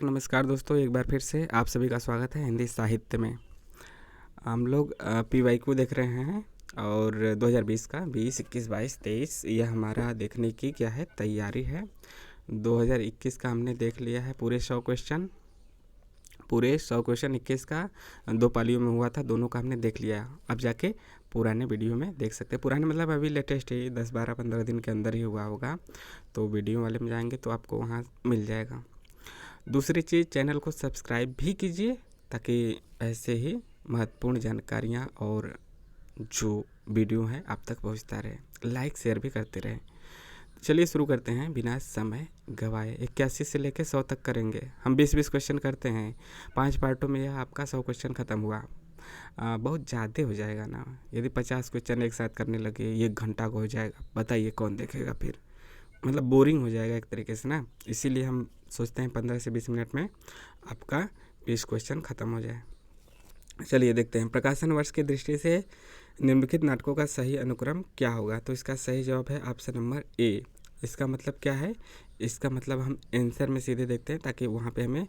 नमस्कार दोस्तों, एक बार फिर से आप सभी का स्वागत है हिंदी साहित्य में। हम लोग PYQ देख रहे हैं और 2020 का 20, 21, 22, 23 यह हमारा देखने की क्या है तैयारी है। 2021 का हमने देख लिया है पूरे 100 क्वेश्चन 21 का 2 पालियों में हुआ था, दोनों का हमने देख लिया। अब जाके पुराने वीडियो में देख सकते हैं। पुराने मतलब अभी लेटेस्ट ही 10, 12, 15 दिन के अंदर ही हुआ होगा, तो वीडियो वाले में जाएंगे तो आपको वहाँ मिल जाएगा। दूसरी चीज़, चैनल को सब्सक्राइब भी कीजिए ताकि ऐसे ही महत्वपूर्ण जानकारियाँ और जो वीडियो हैं आप तक पहुंचता रहे। लाइक शेयर भी करते रहें। चलिए शुरू करते हैं बिना समय गवाए। 81 से लेकर 100 तक करेंगे हम। 20-20 क्वेश्चन करते हैं 5 पार्टों में। यह आपका 100 क्वेश्चन ख़त्म हुआ। बहुत ज़्यादा हो जाएगा ना, यदि 50 क्वेश्चन एक साथ करने लगे 1 घंटा को हो जाएगा। बताइए कौन देखेगा फिर, मतलब बोरिंग हो जाएगा एक तरीके से ना। इसीलिए हम सोचते हैं 15 से 20 मिनट में आपका 20 क्वेश्चन ख़त्म हो जाए। चलिए देखते हैं, प्रकाशन वर्ष की दृष्टि से निम्नलिखित नाटकों का सही अनुक्रम क्या होगा। तो इसका सही जवाब है ऑप्शन नंबर ए। इसका मतलब क्या है, इसका मतलब हम आंसर में सीधे देखते हैं ताकि वहाँ पे हमें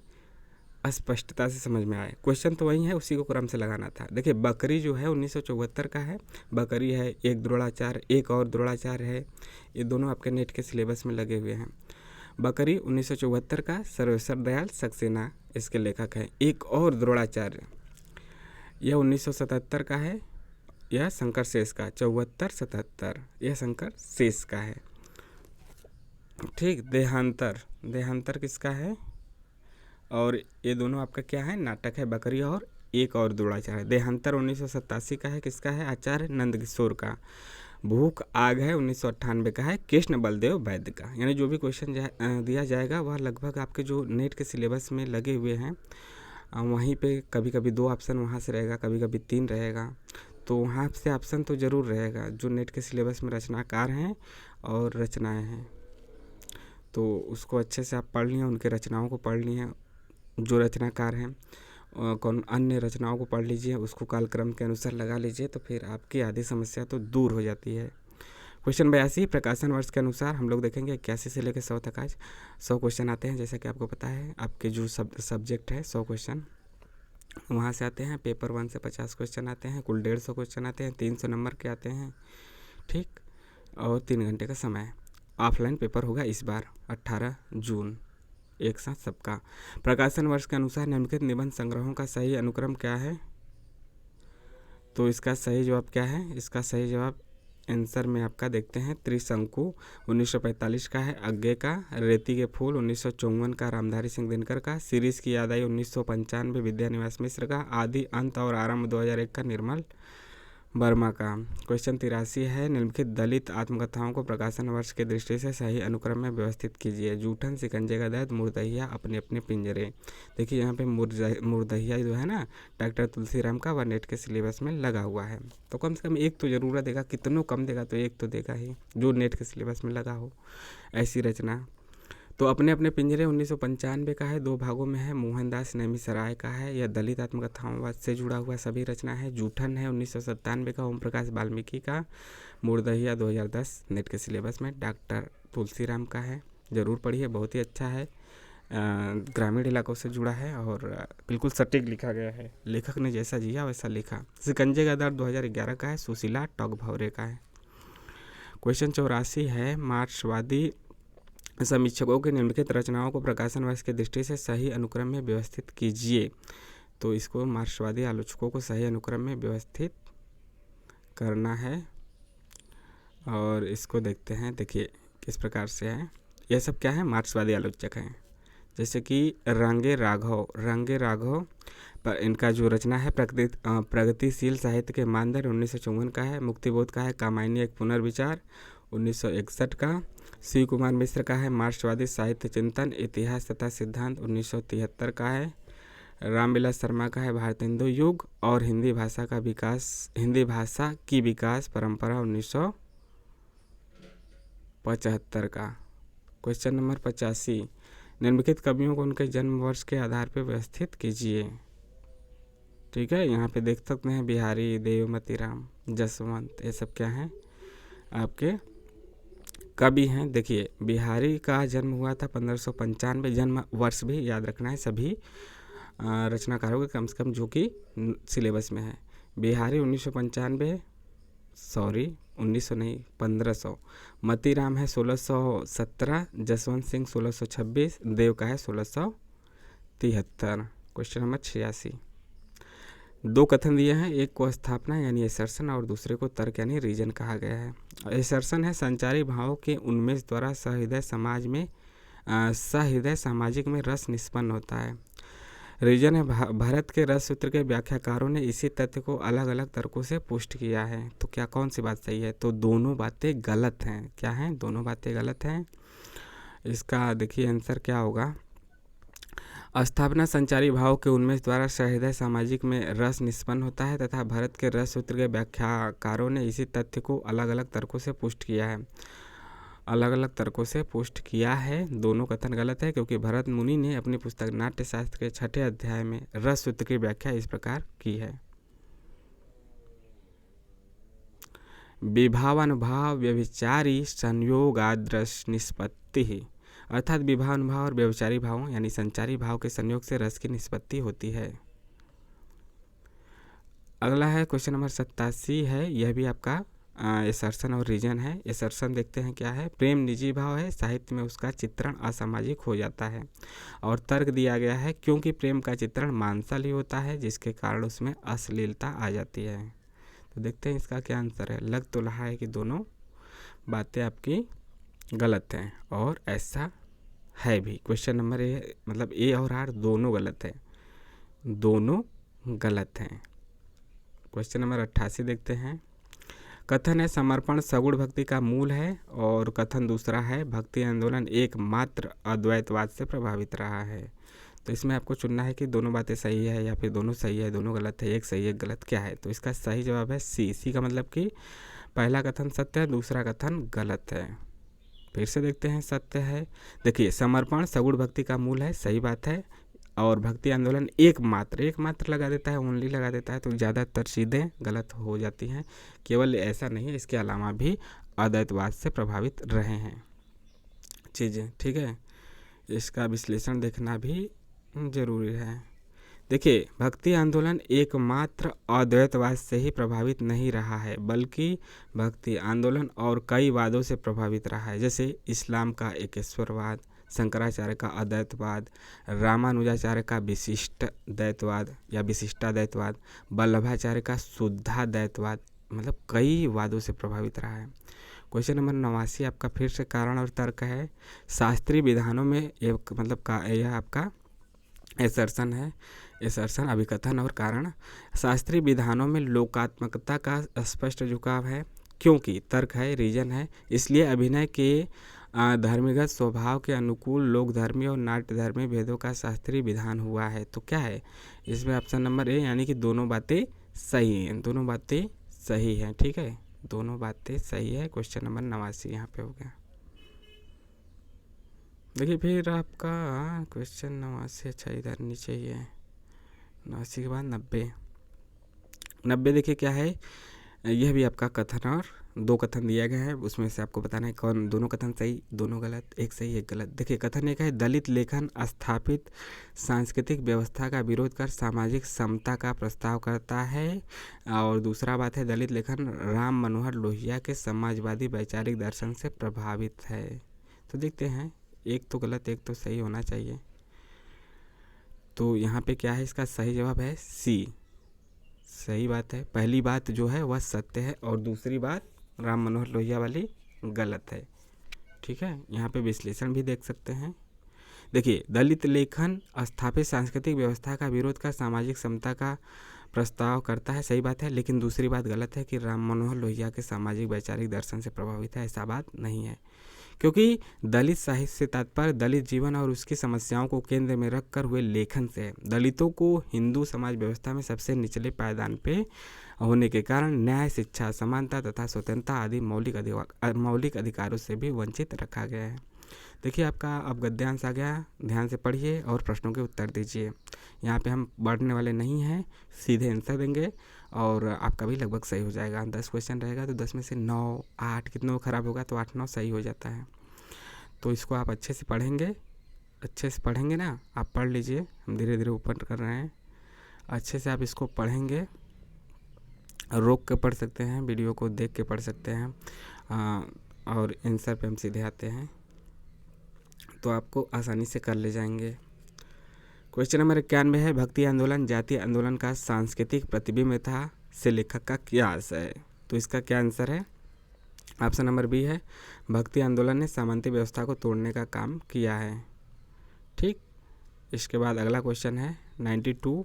स्पष्टता से समझ में आए। क्वेश्चन तो वही है, उसी को क्रम से लगाना था। देखिए बकरी जो है 1974 का है, बकरी है, एक द्रोणाचार्य, एक और द्रोणाचार्य है, ये दोनों आपके नेट के सिलेबस में लगे हुए हैं। बकरी 1974 का सर्वेश्वर दयाल सक्सेना इसके लेखक हैं। एक और द्रोणाचार्य, यह 1977 का है, यह शंकर शेष का। 74-77 यह शंकर शेष का है। ठीक, देहांतर किसका है, और ये दोनों आपका क्या है, नाटक है, बकरी और एक और द्रोणाचार्य। देहांतर 1987 का है, किसका है, आचार्य नंदकिशोर का। भूख आग है 1998 का है, कृष्ण बलदेव वैद्य का। यानी जो भी क्वेश्चन दिया जाएगा वह लगभग आपके जो नेट के सिलेबस में लगे हुए हैं वहीं पे कभी कभी 2 ऑप्शन वहाँ से रहेगा, कभी कभी 3 रहेगा, तो वहाँ से ऑप्शन तो ज़रूर रहेगा जो नेट के सिलेबस में रचनाकार हैं और रचनाएँ हैं। तो उसको अच्छे से आप पढ़ लिए, उनके रचनाओं को पढ़ लिए, जो रचनाकार हैं कौन अन्य रचनाओं को पढ़ लीजिए, उसको कालक्रम के अनुसार लगा लीजिए, तो फिर आपकी आधी समस्या तो दूर हो जाती है। क्वेश्चन 82, प्रकाशन वर्ष के अनुसार हम लोग देखेंगे 81 से लेकर 100 तक। आज 100 क्वेश्चन आते हैं, जैसा कि आपको पता है आपके जो सब्जेक्ट है 100 क्वेश्चन वहाँ से आते हैं। पेपर 1 से 50 क्वेश्चन आते हैं, कुल 150 क्वेश्चन आते हैं, 300 नंबर के आते हैं। ठीक, और 3 घंटे का समय। ऑफलाइन पेपर होगा इस बार 18 जून, एक साथ सबका। प्रकाशन वर्ष के अनुसार निम्नलिखित निबंध संग्रहों का सही अनुक्रम क्या है। तो इसका सही जवाब क्या है, इसका सही जवाब आंसर में आपका देखते हैं। त्रिशंकु 1945 का है, अज्ञे का, रेती के फूल 1954 का, रामधारी सिंह दिनकर का, सीरीज की याद आई 1995 विद्यानिवास मिश्र का, आदि अंत और आरंभ 2001 का, निर्मल वर्मा का। क्वेश्चन 83 है, निम्नलिखित दलित आत्मकथाओं को प्रकाशन वर्ष की दृष्टि से सही अनुक्रम में व्यवस्थित कीजिए। जूठन, शिकंजे का दर्द, मुर्दहिया, अपने अपने पिंजरे। देखिए यहाँ पे मुर्दहिया जो है ना डॉक्टर तुलसीराम का, वह नेट के सिलेबस में लगा हुआ है, तो कम से कम एक तो जरूर देगा। कितनों कम देगा तो एक तो देगा ही, जो नेट के सिलेबस में लगा हो ऐसी रचना। तो अपने अपने पिंजरे 1995 का है, 2 भागों में है, मोहनदास नैमिषारण्य का है, यह दलित आत्मकथाओं से जुड़ा हुआ सभी रचना है। जूठन है 1997 का, ओम प्रकाश वाल्मीकि का। मुर्दहिया 2010 नेट के सिलेबस में डॉक्टर तुलसीराम का है, ज़रूर पढ़िए, बहुत ही अच्छा है। ग्रामीण इलाकों से जुड़ा है और बिल्कुल सटीक लिखा गया है, लेखक ने जैसा जिया वैसा लिखा। शिकंजे का दर्द 2011 का है, सुशीला टॉगभवरे का है। क्वेश्चन 84 है, मार्क्सवादी समीक्षकों की निम्नलिखित रचनाओं को प्रकाशन वर्ष की दृष्टि से सही अनुक्रम में व्यवस्थित कीजिए। तो इसको मार्क्सवादी आलोचकों को सही अनुक्रम में व्यवस्थित करना है और इसको देखते हैं। देखिए किस प्रकार से है, यह सब क्या है, मार्क्सवादी आलोचक हैं। जैसे कि रंगे राघव पर इनका जो रचना है प्रगतिशील साहित्य के मानदंड 1954 का है। मुक्तिबोध का है कामायनी एक पुनर्विचार 1961 का। शिव कुमार मिश्र का है मार्क्सवादी साहित्य चिंतन इतिहास तथा सिद्धांत 1973 का है। रामविलास शर्मा का है भारतेंदु युग और हिंदी भाषा की विकास परंपरा 1975 का। क्वेश्चन नंबर 85, निम्नलिखित कवियों को उनके जन्म वर्ष के आधार पर व्यवस्थित कीजिए। ठीक है, यहाँ पे देख सकते हैं बिहारी, देवमती राम, जसवंत, ये सब क्या हैं आपके कवि हैं, देखिए बिहारी का जन्म हुआ था 1595, जन्म वर्ष भी याद रखना है सभी रचनाकारों के कम से कम जो कि सिलेबस में है। बिहारी 1995, सॉरी 1900 नहीं 1500, मतीराम है 1617, जसवंत सिंह 1626, देव का है 1673। Question number 86। दो कथन दिए हैं, एक को स्थापना यानी एसर्शन और दूसरे को तर्क यानी रीजन कहा गया है। एसर्शन है संचारी भावों के उन्मेष द्वारा सहृदय सामाजिक में रस निष्पन्न होता है। रीजन है भारत के रस सूत्र के व्याख्याकारों ने इसी तथ्य को अलग अलग तर्कों से पुष्ट किया है। तो क्या कौन सी बात सही है? तो दोनों बातें गलत हैं। क्या हैं? दोनों बातें गलत हैं। इसका देखिए आंसर क्या होगा। स्थापना संचारी भाव के उन्मेष द्वारा सहृदय सामाजिक में रस निष्पन्न होता है तथा भारत के रस सूत्र के व्याख्याकारों ने इसी तथ्य को अलग अलग तर्कों से पुष्ट किया है। अलग अलग तर्कों से पुष्ट किया है, दोनों कथन गलत है क्योंकि भरत मुनि ने अपनी पुस्तक नाट्य शास्त्र के 6ठे अध्याय में रस सूत्र की व्याख्या इस प्रकार की है। विभावानुभाव व्यभिचारी संयोगादृश निष्पत्ति, अर्थात विभावानुभाव और व्यभिचारी भावों यानी संचारी भाव के संयोग से रस की निष्पत्ति होती है। अगला है क्वेश्चन नंबर 87 है, यह भी आपका एसर्शन और रीजन है। एसर्शन देखते हैं क्या है। प्रेम निजी भाव है, साहित्य में उसका चित्रण असामाजिक हो जाता है। और तर्क दिया गया है क्योंकि प्रेम का चित्रण मांसल ही होता है जिसके कारण उसमें अश्लीलता आ जाती है। तो देखते हैं इसका क्या आंसर है। लग तो रहा है कि दोनों बातें आपकी गलत हैं और ऐसा है भी। क्वेश्चन नंबर ए मतलब ए और आर दोनों गलत है, दोनों गलत हैं। क्वेश्चन नंबर 88 देखते हैं। कथन है समर्पण सगुण भक्ति का मूल है और कथन दूसरा है भक्ति आंदोलन एकमात्र अद्वैतवाद से प्रभावित रहा है। तो इसमें आपको चुनना है कि दोनों बातें सही है या फिर दोनों सही है, दोनों गलत है, एक सही एक गलत, क्या है। तो इसका सही जवाब है सी। सी का मतलब कि पहला कथन सत्य है, दूसरा कथन गलत है। फिर से देखते हैं, सत्य है। देखिए समर्पण सगुण भक्ति का मूल है, सही बात है। और भक्ति आंदोलन एकमात्र लगा देता है, ओनली लगा देता है, तो ज़्यादातर चीज़ें गलत हो जाती हैं। केवल ऐसा नहीं है, इसके अलावा भी अद्वैतवाद से प्रभावित रहे हैं चीज़ें, ठीक है। इसका विश्लेषण देखना भी जरूरी है। देखिए भक्ति आंदोलन एकमात्र अद्वैतवाद से ही प्रभावित नहीं रहा है बल्कि भक्ति आंदोलन और कई वादों से प्रभावित रहा है, जैसे इस्लाम का एकेश्वरवाद, शंकराचार्य का अद्वैतवाद, रामानुजाचार्य का विशिष्ट द्वैतवाद या विशिष्टाद्वैतवाद, वल्लभाचार्य का शुद्धाद्वैतवाद, मतलब कई वादों से प्रभावित रहा है। क्वेश्चन नंबर 89 आपका फिर से कारण और तर्क है। शास्त्रीय विधानों में एक मतलब यह आपका एसर्शन है। एसर्शन अभिकथन और कारण। शास्त्रीय विधानों में लोकात्मकता का स्पष्ट झुकाव है क्योंकि तर्क है, रीजन है, इसलिए अभिनय के धर्मीगत स्वभाव के अनुकूल लोकधर्मी और नाट्यधर्मी भेदों का शास्त्रीय विधान हुआ है। तो क्या है इसमें ऑप्शन नंबर ए यानी कि दोनों बातें सही हैं, दोनों बातें सही हैं, ठीक है, दोनों बातें सही है। क्वेश्चन नंबर 89 यहाँ पे हो गया। देखिए फिर आपका क्वेश्चन 89, अच्छा इधर नीचे ही है, 89 के बाद 90 देखिए क्या है। यह भी आपका कथन और दो कथन दिया गया है, उसमें से आपको बताना है कौन दोनों कथन सही, दोनों गलत, एक सही एक गलत। देखिए कथन एक है दलित लेखन स्थापित सांस्कृतिक व्यवस्था का विरोध कर सामाजिक समता का प्रस्ताव करता है। और दूसरा बात है दलित लेखन राम मनोहर लोहिया के समाजवादी वैचारिक दर्शन से प्रभावित है। तो देखते हैं, एक तो गलत एक तो सही होना चाहिए। तो यहाँ पे क्या है, इसका सही जवाब है सी, सही बात है। पहली बात जो है वह सत्य है और दूसरी बात राम मनोहर लोहिया वाली गलत है, ठीक है। यहाँ पे विश्लेषण भी देख सकते हैं। देखिए दलित लेखन स्थापित सांस्कृतिक व्यवस्था का विरोध कर सामाजिक समता का प्रस्ताव करता है, सही बात है, लेकिन दूसरी बात गलत है कि राम मनोहर लोहिया के सामाजिक वैचारिक दर्शन से प्रभावित है, ऐसा बात नहीं है। क्योंकि दलित साहित्य से तात्पर्य दलित जीवन और उसकी समस्याओं को केंद्र में रखकर हुए लेखन से है। दलितों को हिंदू समाज व्यवस्था में सबसे निचले पायदान पे होने के कारण न्याय, शिक्षा, समानता तथा स्वतंत्रता आदि मौलिक अधिकारों से भी वंचित रखा गया है। देखिए आपका अब गद्यांश आ गया, ध्यान से पढ़िए और प्रश्नों के उत्तर दीजिए। यहाँ पे हम बढ़ने वाले नहीं हैं, सीधे आंसर देंगे और आपका भी लगभग सही हो जाएगा। 10 क्वेश्चन रहेगा तो 10 में से 9 8 कितनों खराब होगा तो 8 9 सही हो जाता है। तो इसको आप अच्छे से पढ़ेंगे ना, आप पढ़ लीजिए, हम धीरे धीरे ऊपर कर रहे हैं। अच्छे से आप इसको पढ़ेंगे, रोक के पढ़ सकते हैं, वीडियो को देख के पढ़ सकते हैं, और आंसर पे हम सीधे आते हैं तो आपको आसानी से कर ले जाएंगे। क्वेश्चन नंबर 91 है, भक्ति आंदोलन जातीय आंदोलन का सांस्कृतिक प्रतिबिंब था से लेखक का क्या आशय है? तो इसका क्या आंसर है? ऑप्शन नंबर बी है, भक्ति आंदोलन ने सामंती व्यवस्था को तोड़ने का काम किया है। ठीक, इसके बाद अगला क्वेश्चन है 92,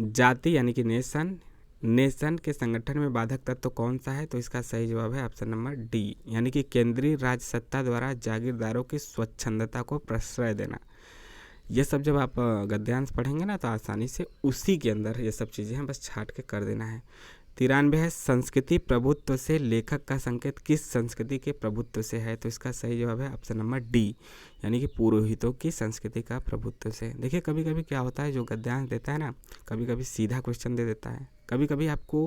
जाति यानी कि नेशन के संगठन में बाधक तत्व कौन सा है? तो इसका सही जवाब है ऑप्शन नंबर डी, यानी कि केंद्रीय राज सत्ता द्वारा जागीरदारों की स्वच्छंदता को प्रश्रय देना। ये सब जब आप गद्यांश पढ़ेंगे ना तो आसानी से उसी के अंदर ये सब चीज़ें हैं, बस छाट के कर देना है। 93 है, संस्कृति प्रभुत्व से लेखक का संकेत किस संस्कृति के प्रभुत्व से है? तो इसका सही जवाब है ऑप्शन नंबर डी, यानी कि पुरोहितों की संस्कृति का प्रभुत्व से। देखिए कभी कभी क्या होता है, जो गद्यांश देता है ना, कभी कभी सीधा क्वेश्चन दे देता है, कभी कभी आपको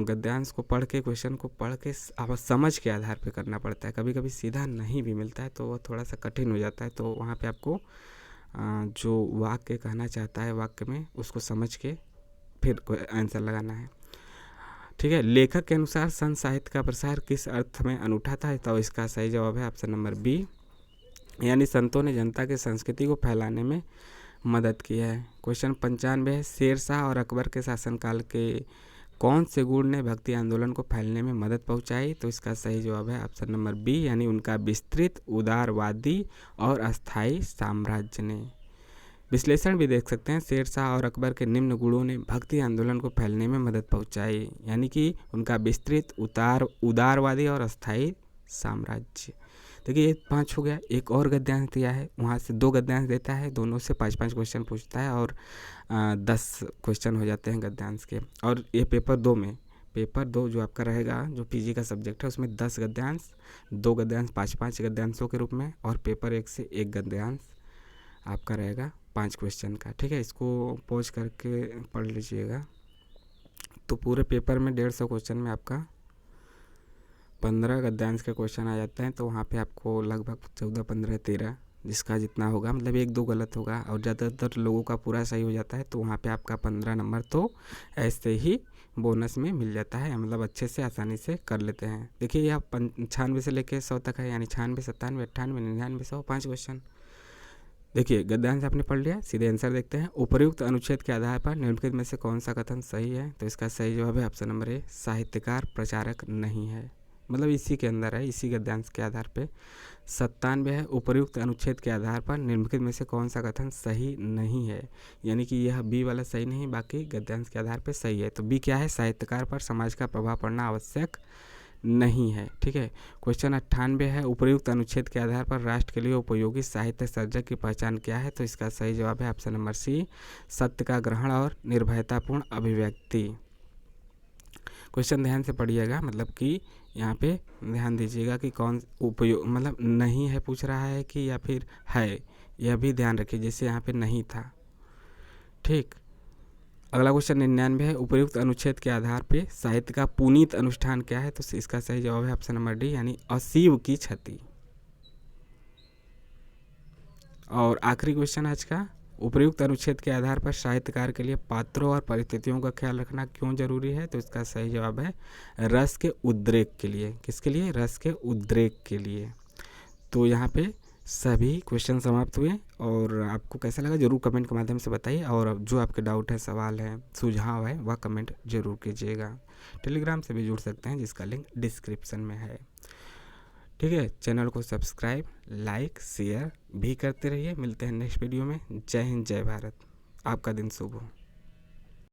गद्यांश को पढ़ के, क्वेश्चन को पढ़ के समझ के आधार पे करना पड़ता है। कभी कभी सीधा नहीं भी मिलता है तो वह थोड़ा सा कठिन हो जाता है, तो वहाँ पे आपको जो वाक्य कहना चाहता है वाक्य में उसको समझ के फिर आंसर लगाना है। ठीक है, लेखक के अनुसार संत साहित्य का प्रसार किस अर्थ में अनूठा था? तो इसका सही जवाब है ऑप्शन नंबर बी, यानी संतों ने जनता की संस्कृति को फैलाने में मदद की है। क्वेश्चन 95 है, शेर शाह और अकबर के शासनकाल के कौन से गुण ने भक्ति आंदोलन को फैलने में मदद पहुंचाई? तो इसका सही जवाब है ऑप्शन नंबर बी, यानी उनका विस्तृत उदारवादी और अस्थायी साम्राज्य ने। विश्लेषण भी देख सकते हैं, शेर शाह और अकबर के निम्न गुणों ने भक्ति आंदोलन को फैलने में मदद पहुंचाई, यानी कि उनका विस्तृत उदारवादी और अस्थायी साम्राज्य। देखिए ये 5 हो गया। एक और गद्यांश दिया है, वहाँ से 2 गद्यांश देता है, दोनों से 5-5 क्वेश्चन पूछता है और 10 क्वेश्चन हो जाते हैं गद्यांश के। और ये पेपर 2 जो आपका रहेगा, जो पीजी का सब्जेक्ट है, उसमें 10 गद्यांश, 2 गद्यांश 5-5 गद्यांशों के रूप में, और पेपर 1 से 1 गद्यांश आपका रहेगा 5 क्वेश्चन का। ठीक है, इसको पॉज करके पढ़ लीजिएगा। तो पूरे पेपर में 150 क्वेश्चन में आपका 15 गद्यांश के क्वेश्चन आ जाते हैं, तो वहाँ पे आपको लगभग 14, 15, 13 जिसका जितना होगा, मतलब 1-2 गलत होगा और ज़्यादातर लोगों का पूरा सही हो जाता है, तो वहाँ पे आपका 15 नंबर तो ऐसे ही बोनस में मिल जाता है, मतलब अच्छे से आसानी से कर लेते हैं। देखिए यह 95 से लेकर 100 तक है, यानी 96, 97, 98, 99, 100, 5 क्वेश्चन। देखिए गद्यांश आपने पढ़ लिया, सीधे आंसर देखते हैं। उपर्युक्त अनुच्छेद के आधार पर निम्नलिखित में से कौन सा कथन सही है? तो इसका सही जवाब है ऑप्शन नंबर ए, साहित्यकार प्रचारक नहीं है, मतलब इसी के अंदर है, इसी गद्यांश के आधार पे। 97 है, उपर्युक्त अनुच्छेद के आधार पर निम्नलिखित में से कौन सा कथन सही नहीं है? यानी कि यह बी वाला सही नहीं, बाकी गद्यांश के आधार पे सही है। तो बी क्या है? साहित्यकार पर समाज का प्रभाव पड़ना आवश्यक नहीं है। ठीक है, क्वेश्चन 98 है, उपर्युक्त अनुच्छेद के आधार पर राष्ट्र के लिए उपयोगी साहित्य सर्जक की पहचान क्या है? तो इसका सही जवाब है ऑप्शन नंबर सी, सत्य का ग्रहण और निर्भयतापूर्ण अभिव्यक्ति। क्वेश्चन ध्यान से पढ़िएगा, मतलब कि यहाँ पे ध्यान दीजिएगा कि कौन उपयोग, मतलब नहीं है पूछ रहा है कि या फिर है, यह भी ध्यान रखिए, जैसे यहाँ पे नहीं था। ठीक, अगला क्वेश्चन 99 है, उपर्युक्त अनुच्छेद के आधार पे साहित्य का पुनीत अनुष्ठान क्या है? तो इसका सही जवाब है ऑप्शन नंबर डी, यानी असीव की क्षति। और आखिरी क्वेश्चन आज का, उपर्युक्त अनुच्छेद के आधार पर साहित्यकार के लिए पात्रों और परिस्थितियों का ख्याल रखना क्यों जरूरी है? तो इसका सही जवाब है रस के उद्रेक के लिए। किसके लिए? रस के उद्रेक के लिए। तो यहाँ पे सभी क्वेश्चन समाप्त हुए, और आपको कैसा लगा जरूर कमेंट के माध्यम से बताइए, और जो आपके डाउट है, सवाल है, सुझाव है, वह कमेंट जरूर कीजिएगा। टेलीग्राम से भी जुड़ सकते हैं, जिसका लिंक डिस्क्रिप्शन में है। ठीक है, चैनल को सब्सक्राइब, लाइक, शेयर भी करते रहिए। मिलते हैं नेक्स्ट वीडियो में। जय हिंद, जय भारत। आपका दिन शुभ हो।